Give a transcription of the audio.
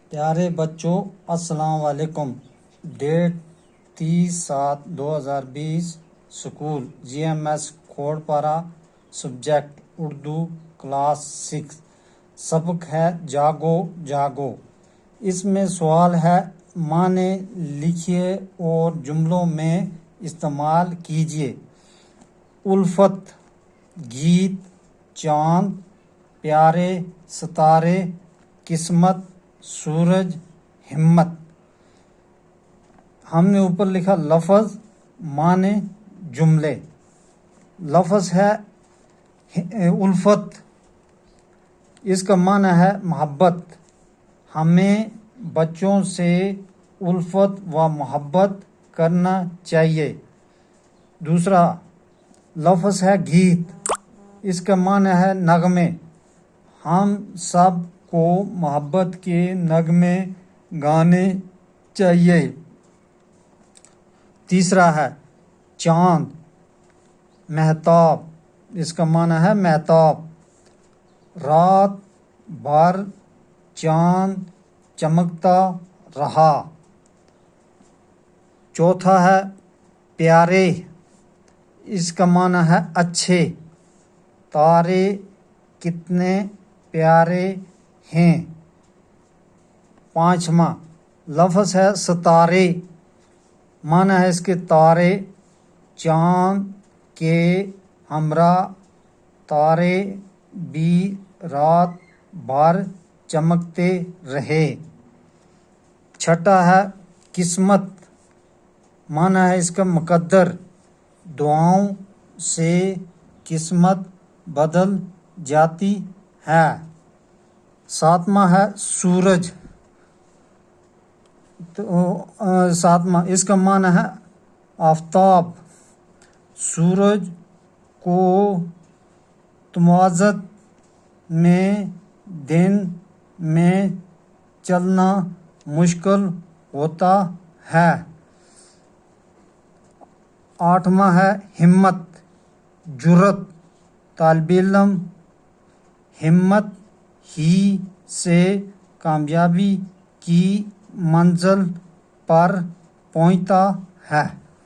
پیارے بچوں السلام علیکم۔ Date 30/7/2020 school GMS Khorpara, subject Urdu, class 6۔ سبق ہے جاگو جاگو۔ اس میں سوال ہے، معنی لکھیے اور جملوں میں استعمال کیجیے۔ الفت، گیت، چاند، پیارے، ستارے، قسمت، سورج، ہمت۔ ہم نے اوپر لکھا لفظ، معنی، جملے۔ لفظ ہے الفت، اس کا معنی ہے محبت۔ ہمیں بچوں سے الفت و محبت کرنا چاہیے۔ دوسرا لفظ ہے گیت، اس کا معنی ہے نغمے۔ ہم سب کو محبت کے نغمے گانے چاہیے۔ تیسرا ہے چاند، مہتاب، اس کا معنی ہے مہتاب۔ رات بھر چاند چمکتا رہا۔ چوتھا ہے پیارے، اس کا معنی ہے اچھے۔ تارے کتنے پیارے ہیں۔ پانچواں لفظ ہے ستارے، معنی ہے اس کے تارے، چاند کے ہمراہ تارے بھی رات بھر چمکتے رہے۔ چھٹا ہے قسمت، معنی ہے اس کا مقدر، دعاؤں سے قسمت بدل جاتی ہے۔ ساتواں ہے سورج، اس کا معنی ہے آفتاب۔ سورج کو توازت میں دن میں چلنا مشکل ہوتا ہے۔ آٹھواں ہے ہمت، جرأت، طالب علم ہمت ہی سے کامیابی کی منزل پر پہنچتا ہے۔